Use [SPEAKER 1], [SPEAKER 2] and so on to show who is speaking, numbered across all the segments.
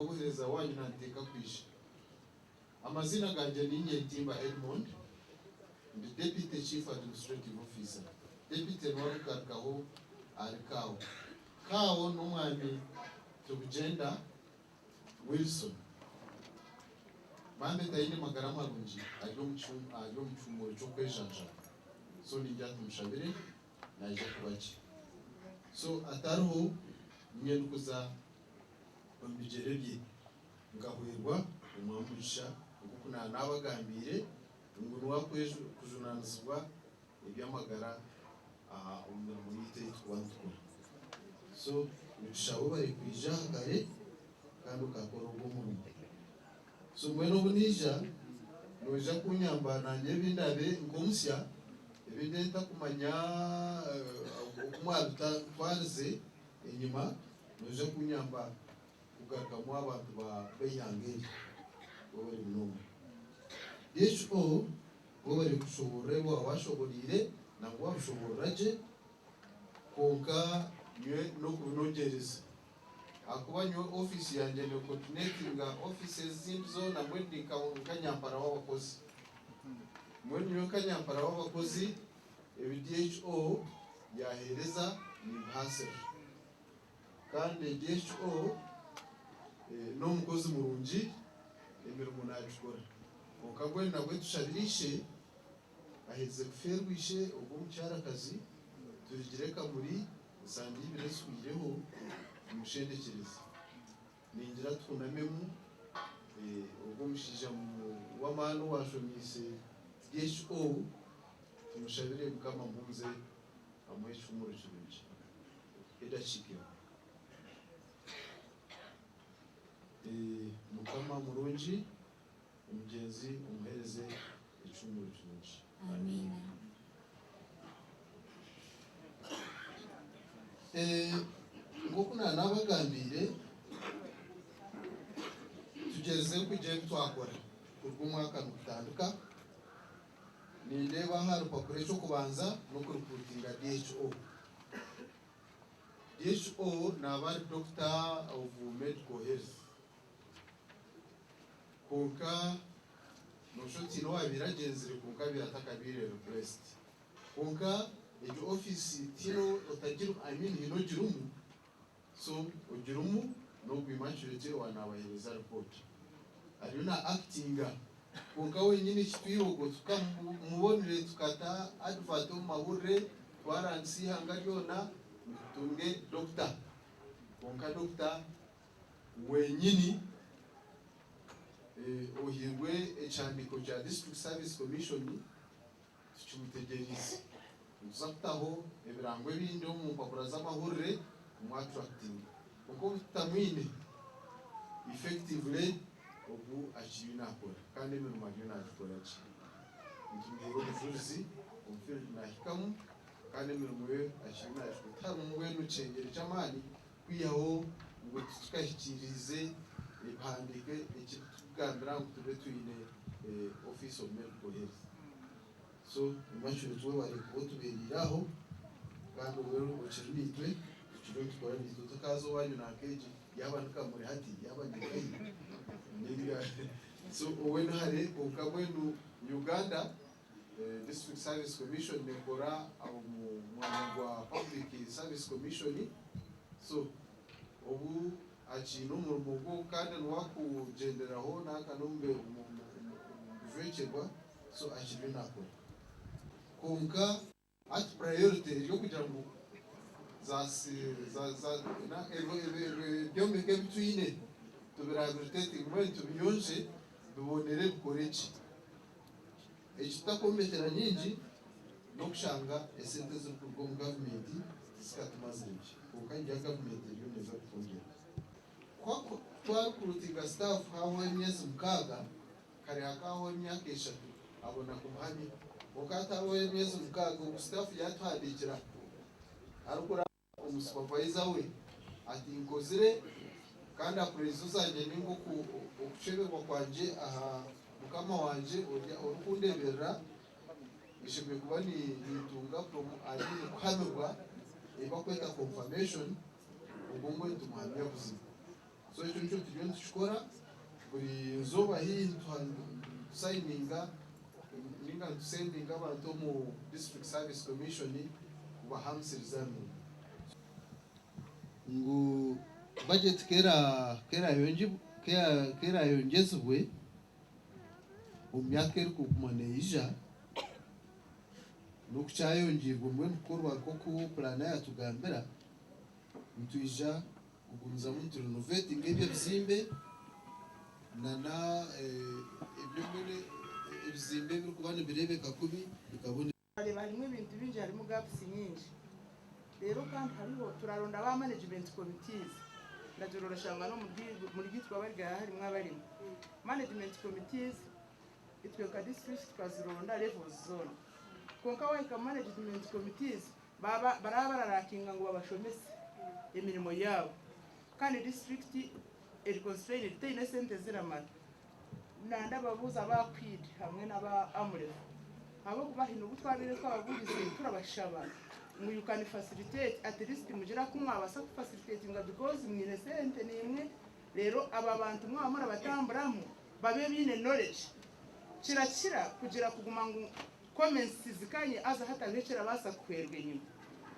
[SPEAKER 1] Obuhereza wanyu nanteka kwisha. Amazina ganje ni Nyentimba Edmond, the Deputy Chief Administrative Officer. Deputy Nwarukarkaho Arikaho. Kao n'umwami Tubugenda Wilson. Mambe tayine magara marungi ajyo mucyumuro cyo kwejanja. So ninjya tumushabire naje kubaki. So ataruho nyendukuza bambigere bye ngahwirwa umwamurisha kuko nabagambire ngo nwakweje kujunanizwa ibyamagara umuntu yite twandukura. So bishaho bari kwija kare kandi ukakora ubwo murimo. So mweno bunija noja kunyamba nanjye bindabe ngomusya ebidenta kumanya okumwaruta twarze enyuma noja kunyamba kugaragamu abantu bayangere bari munoma. DHO bari kushobora bo abashoborire nangwa babishoboraje konka nye no kunogereza akuba nyo office yanjye no coordinating offices zimzo na mwendi kanyampara w'abakozi mwendi yo kanyampara w'abakozi DHO yahereza ni hasel kandi DHO no mukozi murungi emirimo nabikora okagwe nabwe tushabirishe aheze kuferwishe ubwo mucyarakazi turigireka muri sandi biresubireho umushendekereza ningira twunamemu ubwo mushija w'amano washomise DHO tumushabire mukama mpunze amwesha umurukirungi edashikira mukama murungi umugenzi umuhereze icumu cyunji.
[SPEAKER 2] Amen.
[SPEAKER 1] Ngokuna nabagambire tugeze kuje twakora urwo mwaka nutandika nindeba hari pakure cyo kubanza no kuruputinga DHO. DHO nabari Doctor of Medical Health konka noshuti no abiragenzere konka biratakabire request konka ejo office tino otagira hinogirumu so ogirumu no kwimachurete wanabahereza report ariyo na actinga konka wenyine kitwirogo tukamubonere tukata advert mu mahure twaransi hangaryona tunge doctor konka doctor wenyine ohirwe echandiko cha District Service Commission tuchumutegereza uzaktaho ebirangwe bindo mu mpapuro z'amahurire mu attracting uko bitamwine effectively ubu akibina akora kandi mu magana akora iki ndumiro bufuzi umfiri nahikamu kandi mu mwe akibina akora mu wenu cengere cyamani kwiyaho ngo tukashikirize ibandike ikitugambira ngo tube tuyine office of medical health. So imashuri tuwe bari kutuberiraho kandi rero ukiritwe kiro tukora nito tukazo wanyu na keji yabanuka muri hati yabanyukai ninga so when hare ukabwenu Uganda District Service Commission nekora mu mwanagwa Public Service Commission so ubu achino murugo kandi nwakugenderaho nakanombe umuvekebwa so achibina ko konka at priority yo kugira ngo za na byombe bitwine tubiragurite ngwe tubiyonje dubonere bukorechi ekitakometera nyingi no kushanga esente zo ku government zikatumazinji konka ya government yo neza kutongera kwako twakurutinga staff hawo emyezi mukaga kare akaho imyaka 3 abona kumuhani ukataho emyezi mukaga staff yatwadikira arukura umusupervisor we ati inkozire kandi aprezo zanje ningo ku okushebekwa kwanje aha mukama wanje urukundebera ishimwe kuba nitunga from ari kuhamirwa ibakweta confirmation ubwo ngo tumuhamya buzima so icyo nicyo tugenda dushikora buri nzoba hii tusayininga ninga tusendinga abantu mu district service commission kubahamsirizana ngo budget kera yongezwe mu myaka iri kumaneija nokucyayongerwa mwe gukorwa ko ku plan yatugambira ntuyija kuguruza mu renovating ebyo bizimbe nana ebyo mbere ebizimbe biri kubana birebeka kubi bikabone
[SPEAKER 2] harimo ibintu binji harimo gaps nyinshi rero kandi hariho turaronda ba management committees ndajoro rashanga no muri gitwa barga harimo abarimo management committees itwe ka district twazironda level zone konka weka management committees barabarakinga ngo babashomese imirimo yabo kandi district eri constrained tayine sente ziramara nanda babuza bakwid hamwe n'aba amure abo kubahina ubutwabire twabavugize turabashaba ngo you can facilitate at least mugira kumwa basa ku facilitating because mwine sente nimwe rero aba bantu mwamara batamburamo babe bine knowledge kirakira kugira kuguma ngo comments zikanye aza hata ngecera basa kwerwe nyuma.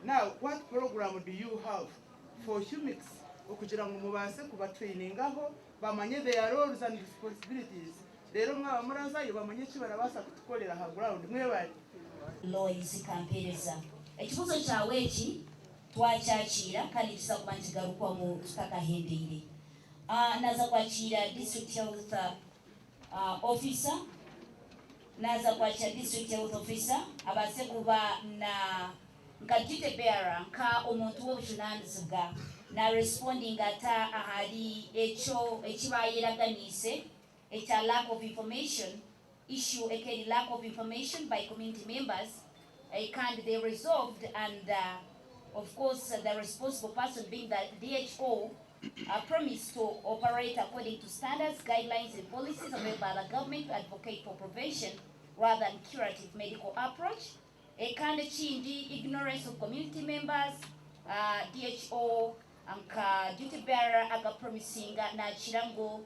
[SPEAKER 2] Now what program do you have for humix okugira ngo mubase kuba training aho bamanye their roles and responsibilities rero mwaba murazayo bamanye kibarabasa kutukolera ha ground mwe bari
[SPEAKER 3] Lois kampereza ekibuzo kyawe eki twakyakira kandi kisakuba nkigarukwa mu tutakahendeire naza kwakira district health officer naza kwakira district health officer abase kuba na nkajite bearer nka omuntu w'obujunanizibwa na responding ata ahali echo ekibayeraganise a lack of information issue a lack of information by community members and they resolved and of course the responsible person being the DHO promised to operate according to standards, guidelines and policies available by the government to advocate for prevention rather than curative medical approach. A kind of ignorance of community members, DHO and duty bearer aga promising na chirango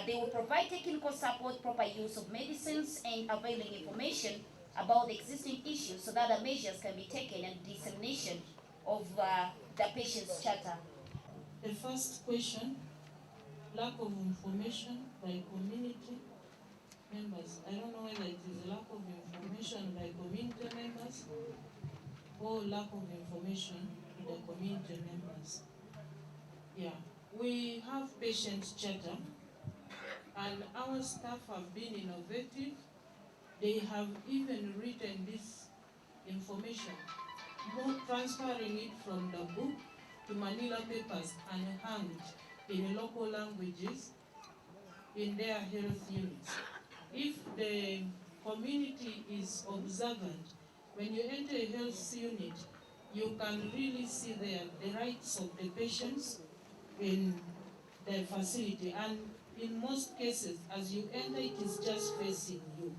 [SPEAKER 3] they will provide technical support, proper use of medicines and availing information about the existing issues so that the measures can be taken and dissemination of the patient's charter.
[SPEAKER 4] The first question, lack of information by community members. I don't know whether it is lack of information by community members or lack of information to the community members. Yeah, we have patient charter and our staff have been innovative. They have even written this information, more transferring it from the book to Manila papers and hanged in local languages in their health units. If the community is observant, when you enter a health unit, you can really see there the rights of the patients in the facility, and in most cases, as you enter, it is just facing you.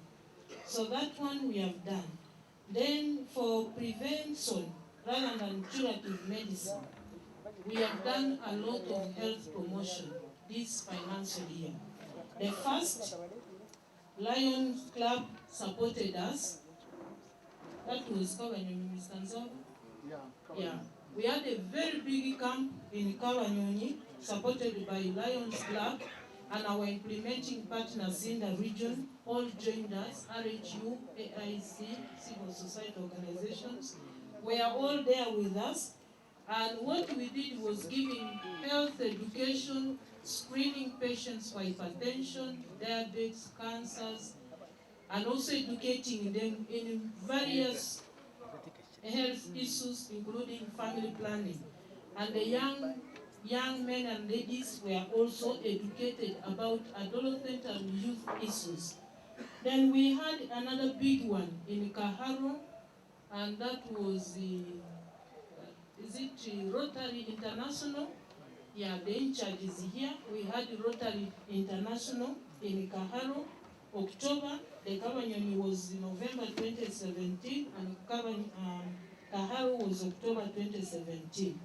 [SPEAKER 4] So that one we have done. Then for prevention, rather than curative medicine, we have done a lot of health promotion this financial year. The first, Lions Club supported us. That was Kawanyoni, Mr. Nzaba. Yeah. We had a very big camp in Kawanyoni, supported by Lions Club, and our implementing partners in the region all joined us, RHU, AIC, civil society organizations, were all there with us. And what we did was giving health education, screening patients for hypertension, diabetes, cancers, and also educating them in various health issues, including family planning. And the young men and ladies were also educated about adolescent and youth issues. Then we had another big one in Kaharo, and that was Rotary International? Yeah, the in charge is here. We had Rotary International in Kaharo, October. The Kawanyoni was in November 2017, and Kaharo was October 2017.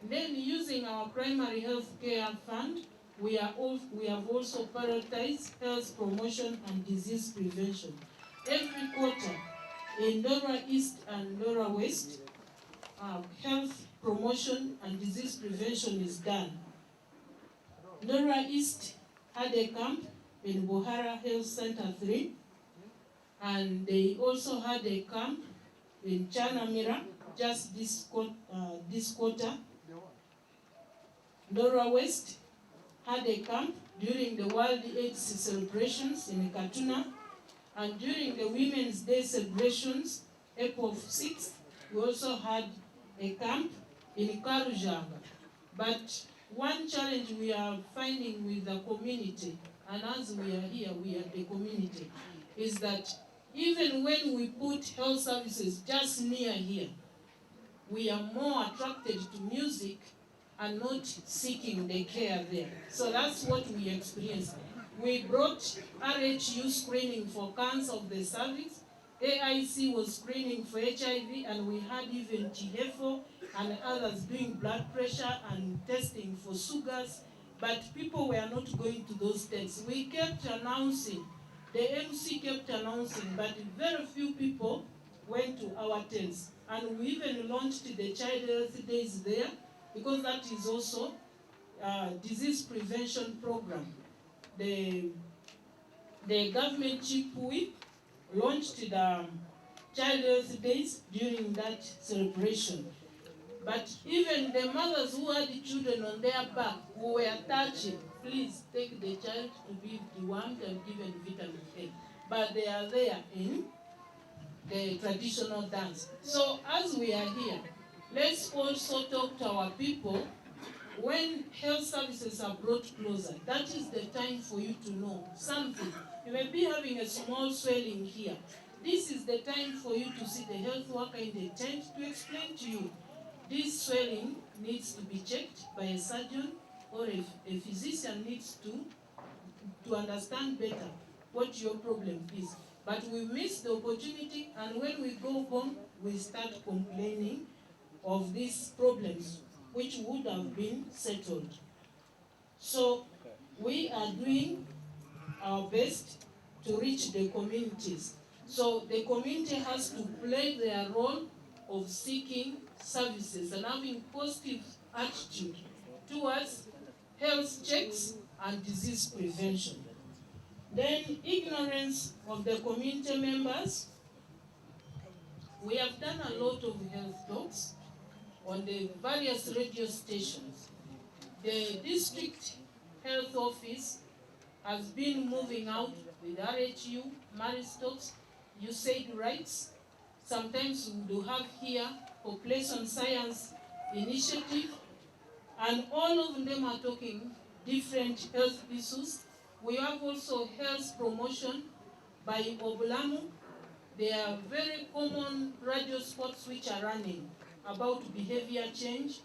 [SPEAKER 4] Then using our primary health care fund, we have also prioritized health promotion and disease prevention. Every quarter in Ndora East and Ndora West, health promotion and disease prevention is done. Ndora East had a camp in Buhara Health Center 3, and they also had a camp in Chanamira just this quarter. Ndora West had a camp during the World AIDS celebrations in Katuna, and during the Women's Day celebrations, April 6th, we also had a camp in Karujanga. But one challenge we are finding with the community, and as we are here, we are the community, is that even when we put health services just near here, we are more attracted to music and not seeking the care there. So that's what we experienced. We brought RHU screening for cancer of the cervix, AIC was screening for HIV, and we had even THEFO and others doing blood pressure and testing for sugars, but people were not going to those tests. We kept announcing, the MC kept announcing, but very few people went to our tests. And we even launched the Child Health Days there, because that is also a disease prevention program. The government chief whip launched the Child Health Days during that celebration. But even the mothers who had children on their back, who were touching, please take the child to be dewormed and given vitamin A. But they are there in the traditional dance. So as we are here, let's also talk to our people. When health services are brought closer, that is the time for you to know something. You may be having a small swelling here. This is the time for you to see the health worker in the tent to explain to you. This swelling needs to be checked by a surgeon, or a physician needs to understand better what your problem is. But we miss the opportunity, and when we go home, we start complaining of these problems which would have been settled. So we are doing our best to reach the communities. So the community has to play their role of seeking services and having positive attitude towards health checks and disease prevention. Then ignorance of the community members. We have done a lot of health talks on the various radio stations. The district health office has been moving out with RHU, Maristocks, USAID rights. Sometimes we do have here population science initiative, and all of them are talking different health issues. We have also health promotion by Obulamu. There are very common radio spots which are running about behavior change,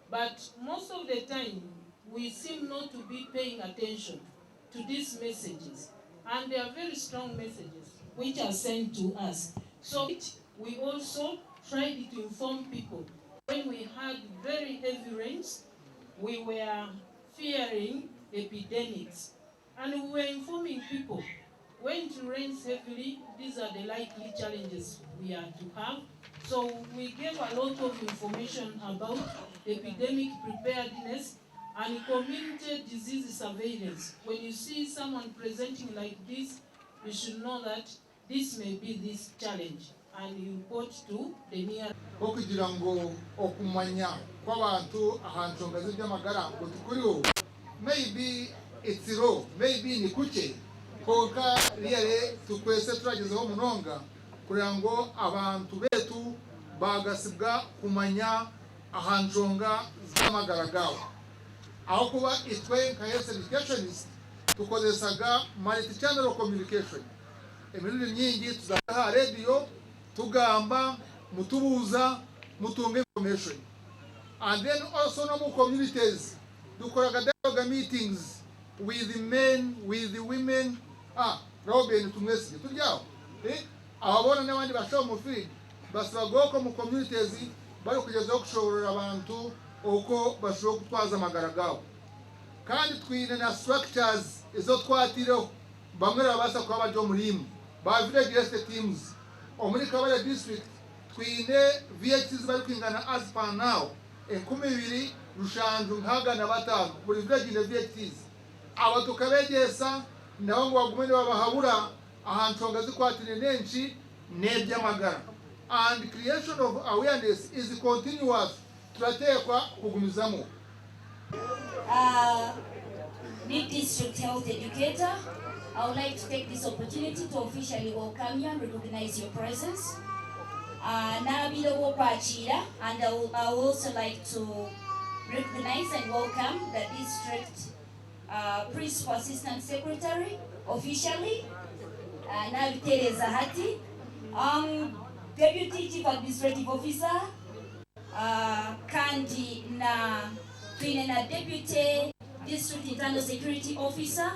[SPEAKER 4] but most of the time we seem not to be paying attention to these messages, and they are very strong messages which are sent to us. So we also tried to inform people. When we had very heavy rains, we were fearing epidemics, and we were informing people, when it rains heavily, these are the likely challenges we are to have. So we gave a lot of information about epidemic preparedness and community disease surveillance. When you see someone presenting like this, you should know that this may be this challenge, and you report to the near.
[SPEAKER 5] Okugira ngo okumanya kw'abantu ahantu ngazi by'amagara ngo tukuriho, maybe it's low, maybe ni kuke konka liyale tukwese turagezeho munonga kugira ngo abantu betu bagasibwa kumanya ahanjonga z'amagara gawo. Aho kuba itwe nka health educationist tukozesaga multi-channel communication. Emiriri nyingi tuzaha radio tugamba mutubuza mutunga information, and then also no mu communities dukoraga dialogue meetings with the men, with the women. Robin tumwesi tujyaho ababona n'abandi basho mu field basaba ko mu communities bari kugezaho kushobora abantu uko bashobora gutwaza amagara gawo. kandi twine na structures izo twatireho bamwe babasa kuba bajo murimu ba village health teams omuri Kabale district twine VHs bari kwingana as per now 12 rushanju nkagana batanu buri village ine VHs aba tukabegesa nabo ngo bagumene babahabura ahantu ngazi kwatine nenshi nebyamagara, and creation of awareness is continuous turatekwa kugumizamo.
[SPEAKER 3] Lead District Health Educator, I would like to take this opportunity to officially welcome you and recognize your presence. And I would also like to recognize and welcome the District Principal Assistant Secretary officially, Nabi Teresa Hati, Deputy Chief Administrative Officer, kandi na twine na Deputy District Internal Security Officer,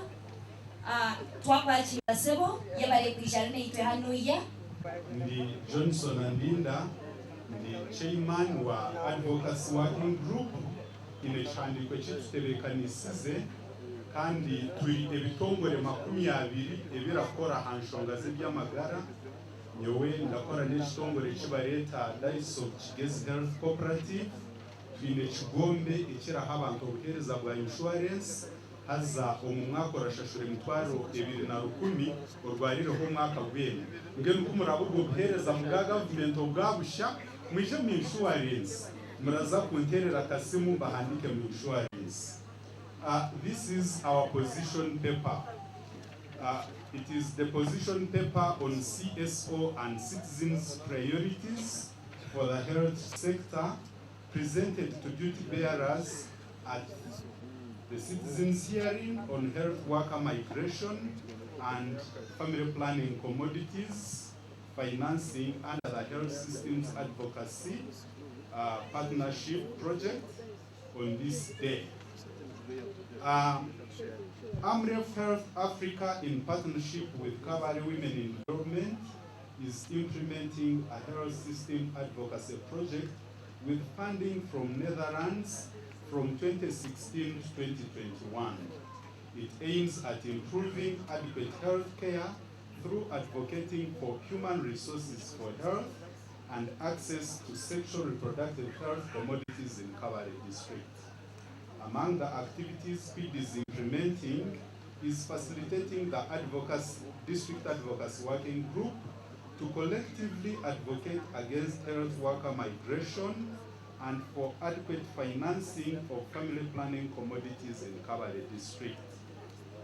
[SPEAKER 3] twakwakira sebo yabale kwisharane itwe hano ya
[SPEAKER 6] ndi Johnson Andinda, ndi chairman wa Advocacy Working Group inechandikwe cy'tutebekanisize kandi turi ebitongore 20 ebirakora hanshonga z'ibyamagara. Nyowe ndakora n'ekitongore kibareta Daiso Kigezi Health Cooperative, twine kigombe ekiraho abantu obuhereza bwa insurance haza omumwaka orashashure emitwaro 2010 orwarireho omwaka gwene ngene uko murabo obuhereza mu government obwabusha mwije mu insurance muraza kunterera kasimu bahandike mu insurance. This is our position paper. It is the position paper on CSO and citizens' priorities for the health sector presented to duty bearers at the citizens' hearing on health worker migration and family planning commodities, financing under the Health Systems Advocacy Partnership Project on this day. AMREF Health Africa, in partnership with Kabale Women in Development, is implementing a health system advocacy project with funding from Netherlands from 2016 to 2021. It aims at improving adequate health care through advocating for human resources for health and access to sexual reproductive health commodities in Kabale district. Among the activities PID is implementing is facilitating the District Advocacy Working Group to collectively advocate against health worker migration and for adequate financing of family planning commodities in Kabale district.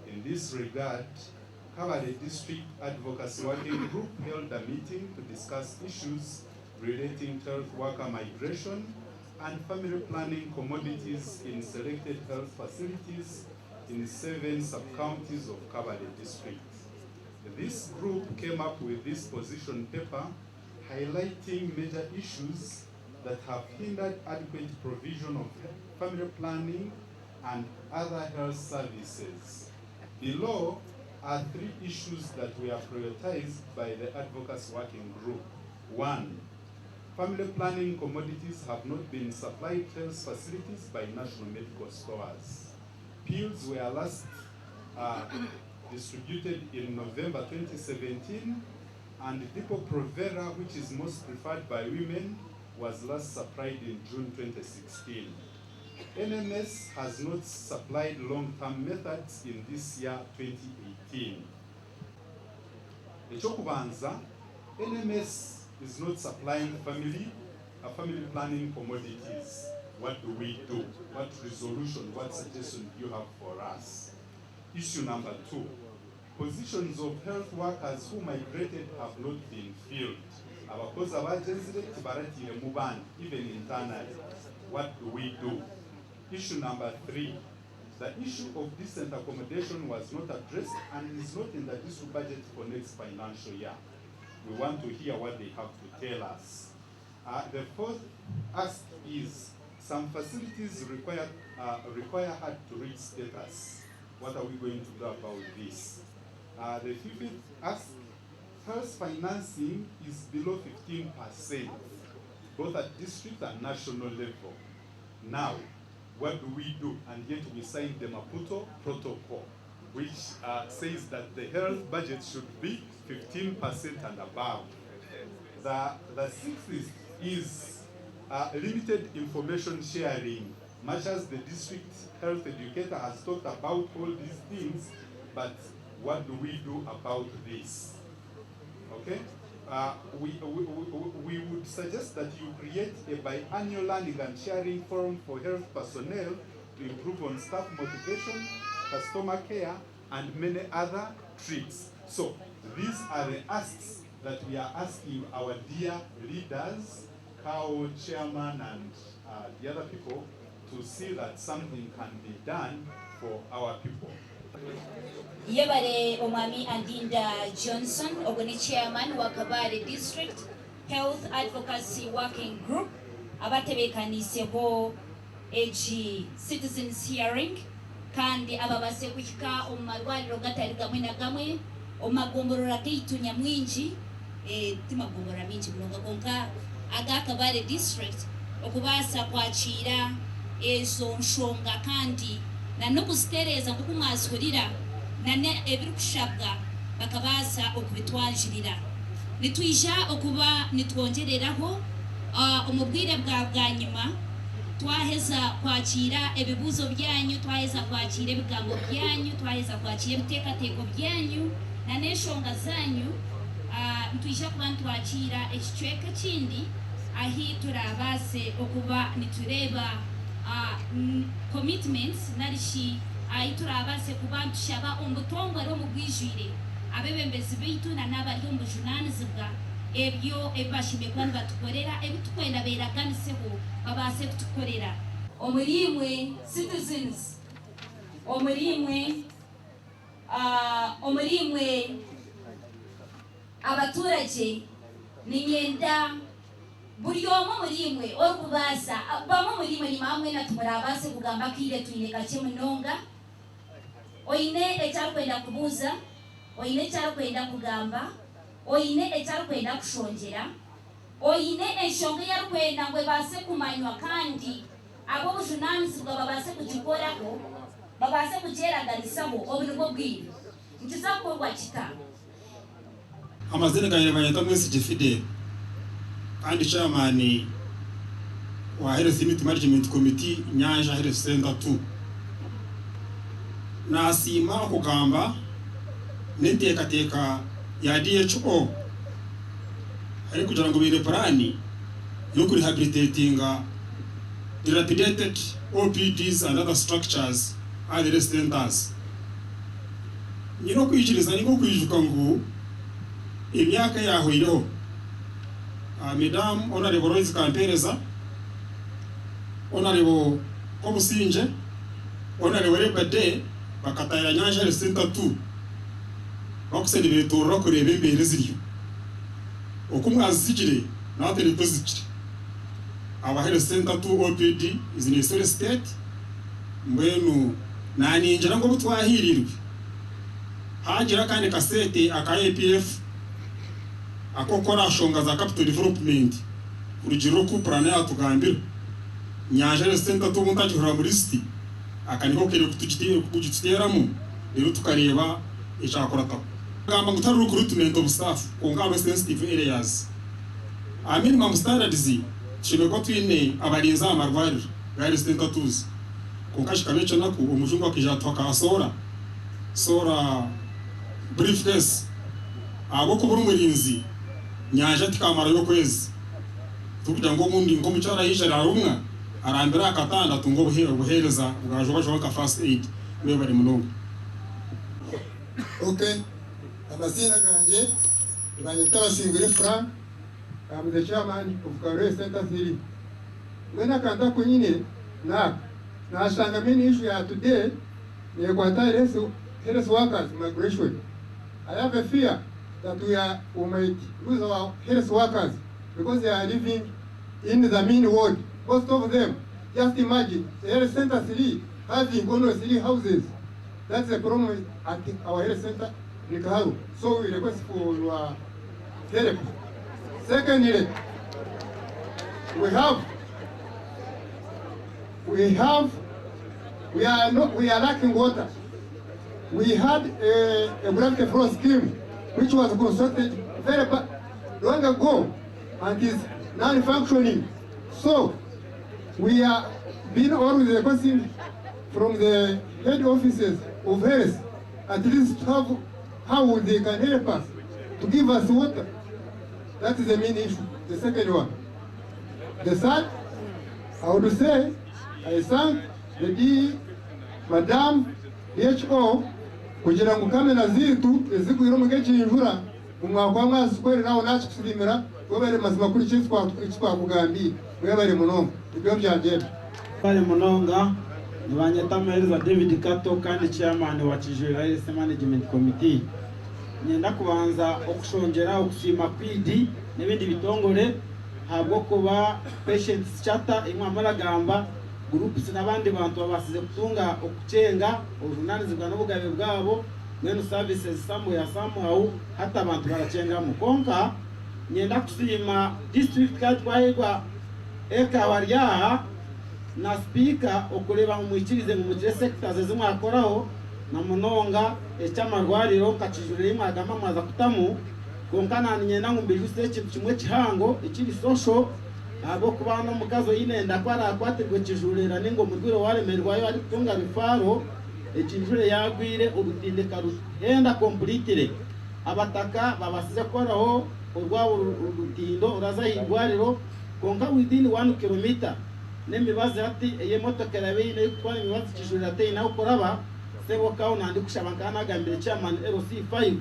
[SPEAKER 6] In this regard, Kabale District Advocacy Working Group held a meeting to discuss issues relating to health worker migration and family planning commodities in selected health facilities in 7 sub-counties of Kabale district. This group came up with this position paper highlighting major issues that have hindered adequate provision of family planning and other health services. Below are 3 issues that were prioritized by the Advocacy Working Group. 1. Family planning commodities have not been supplied to health facilities by national medical stores. Pills were last distributed in November 2017, and Depo-Provera, which is most preferred by women, was last supplied in June 2016. NMS has not supplied long-term methods in this year 2018. Echokubanza, NMS is not supplying family planning commodities. What do we do? What resolution, what suggestion do you have for us? Issue number 2, positions of health workers who migrated have not been filled. Even internally, what do we do? Issue number 3, the issue of decent accommodation was not addressed and is not in the district budget for next financial year. We want to hear what they have to tell us. The 4th ask is, some facilities require hard-to-reach status. What are we going to do about this? The 5th ask, health financing is below 15%, both at district and national level. Now, what do we do? And yet we signed the Maputo Protocol, which says that the health budget should be 15% and above. The sixth is limited information sharing. Much as the district health educator has talked about all these things, but what do we do about this? Okay? We would suggest that you create a biannual learning and sharing forum for health personnel to improve on staff motivation, customer care, and many other tricks. So these are the asks that we are asking our dear leaders, CAO chairman, and the other people to see that something can be done for our people.
[SPEAKER 3] Yebare Omami Andinda Johnson, Ogoni chairman wa Kabale District Health Advocacy Working Group, abatebekanisieko egi citizens hearing kandi ababase kuhika omumalwaliro gatari gamwe na gamwe omagomborora gaitu nyamwingi timagombora mingi bulonga konka aga Kabale District okubasa kwakira ezo nshonga kandi na nokuzitereza nkuko mwazihurira nane ebiri kushabwa bakabaza okubitwanjirira nitwija okuba nitwongereraho umubwire bwa nyuma twaheza kwakira ebibuzo byanyu, twaheza kwakira ebigambo byanyu, twaheza kwakira ebiteekateeko byanyu na n'enshonga zanyu. Ntwija kuba ntwakira ekicweka kindi ahi turabaase okuba nitureba commitments narishi ahi turabaase kuba ntushaba omubutongore omugwijwire abebembezi baitu na n'abari omu bujunanizibwa ebyo ebibashimye kuba nibatukorera ebitukwenda beeraganiseho babaase kutukorera omurimwe citizens omurimwe abaturage ninyenda buri omu murimwe orikubaasa bamwe murimwe nyuma hamwe na tumurabaase kugamba kiire twine kakye munonga oine ekyarikwenda kubuuza oine ekyarikwenda kugamba oine ekyarikwenda kushongera oine enshonga eyarikwenda ngu ebaase kumanywa kandi ab'obujunanizibwa babaase kugikoraho babaase kugyeraganisaho obu nibwo bwire nikiza kukorwa kita.
[SPEAKER 7] Amazina gange banyita Mwesige Fidel kandi chairman wa Health Unit Management Committee Nyanja Health Center 2 nasima okugamba n'enteekateeka ya DHO ari kugira ngo bire plani yo kurehabilitatinga dilapidated OPDs and other structures at the health centers. Nyino kuyikiriza niko kuyijuka ngo imyaka yahoireho Madam Honorable Rose Kampereza, Honorable Komusinje, Honorable Rebade bakatayira Nyanja Health Center 2 bakuseni betorora kureba imbere ziriyo okumwazikire natwe tuzikire aba Health Center 2 OPD is in a sorry state mbwenu naninjira ngo butwahirirwe hagira kandi kasete aka APF akokora shonga za capital development urugero ku plan ya tugambira Nyanja Health Center 2 muntakihura muri list akaniko kere kugititeramo rero tukareba icyakora tako gamba ngutari recruitment of staff kungaba sensitive areas minimum standards chimeko twine abarinza amarwariro Health Center 2 kunkashikabecho nako umujungu akijatwaka sora briefcase abo kubura umurinzi Nyanja tikamara yo kwezi tukugira ngo mundi ngo mucara yijara rumwa arambira akatanda tungo buhereza bwajobajo ka first aid we bari munongo.
[SPEAKER 5] Okay, amazina ganje banyita Singire Frank. I'm the chairman of Kabale Center 3. When I contact kunyine na shanga mini issue ya today ni kwata health workers migration. I have a fear that we might lose our health workers because they are living in the main ward. Most of them, just imagine the health center 3 having only 3 houses. That's the problem at our health center in Kaharu. So we request for your help. Secondly, we have
[SPEAKER 8] we are lacking water. We had a gravity flow scheme which was constructed very long ago and is non-functioning. So we are being always requesting from the head offices of health at least how they can help us to give us water. That is the main issue. The second one. The third, I would say, I thank the Madam DHO kugira ngo kamera zitu ezigwira mu gace imvura mu mwaka w'amazi kwere nawo nacu kusirimira wabere mazima kuri cyitwa kugambi mwebare munonga ibyo byagenda
[SPEAKER 9] Pale Munonga nibanyetamereza David Kato kandi chairman wa Kijura Health Management Committee. Nyenda kubanza okushongera okushima kwidi n'ibindi bitongore habwo kuba patients chata imwe amaragamba groups n'abandi bantu babasize kutunga okucenga urunanizibwa n'ubugabe bwabo mwenu services somehow hata abantu baracenga mu konka. Nyenda kushima district katwairwa eka waryaha na speaker okureba mu mwikirize mu mugire sectors zimwe akoraho na Munonga ecyamarwariro kacijurire imagama mwaza kutamu konkana nyenda ngumbije ikintu kimwe kihango ikiri social abo kubana mukazo yinenda kwara akwatirwe kijurira ningo murwiro waremerwayo ari kutunga bifaro ekijure yagwire urutindeka ruhenda completely abataka babasize koraho urwabo urutindo uraza hingwariro konka within 1 km nemibaze ati eye motoka rabine yitwara imibaze kijurira ate naho koraba sebo kawo nandi kushabangana gambire chairman LC5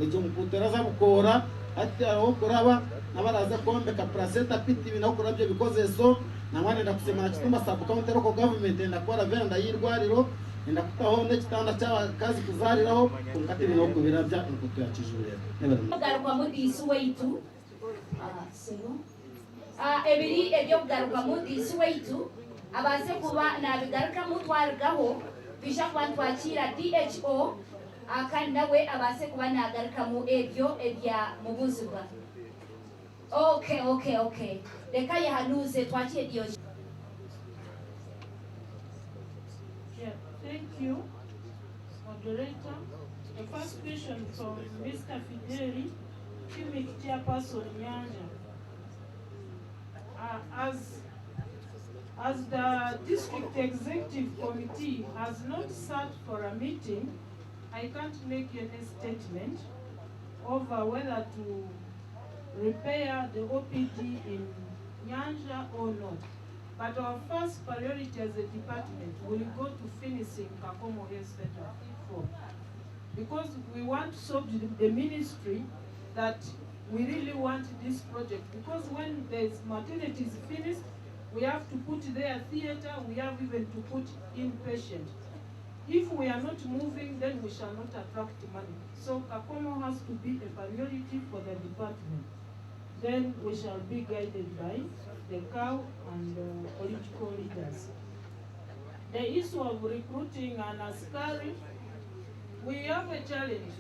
[SPEAKER 9] ecyo mukutera za bukora ati aho koraba nabaraza kombe ka placenta piti binaho korabyo bikoze so namwane ndakusema kitumba sub counter ko government ndakora venda yirwariro ndakutaho ndekitanda cya kazi kuzariraho kunkati bino kubirabya inkuto ya kijurira
[SPEAKER 3] Kugaruka mu disi weitu ebiri ebyo kugaruka mu disi weitu abaze kuba nabigaruka mu twargaho bisha kwantwakira DHO kandi nawe abaze kuba nagaruka mu ebyo ebya mubuzibwa. Okay. Reka yahanuze twakire dio.
[SPEAKER 4] Thank you, moderator. The first question from Mr. Fideli, Chimik Chairperson Nyanja. As the district executive committee has not sat for a meeting, I can't make any statement over whether to repair the OPD in Nyanja or not. But our first priority as a department will go to finishing Kakomo Health Center because we want to show the ministry that we really want this project, because when the maternity is finished, we have to put there theater, we have even to put inpatient. If we are not moving, then we shall not attract money. So Kakomo has to be a priority for the department. Then we shall be guided by the cow and political leaders. The issue of recruiting an askari, we have a challenge.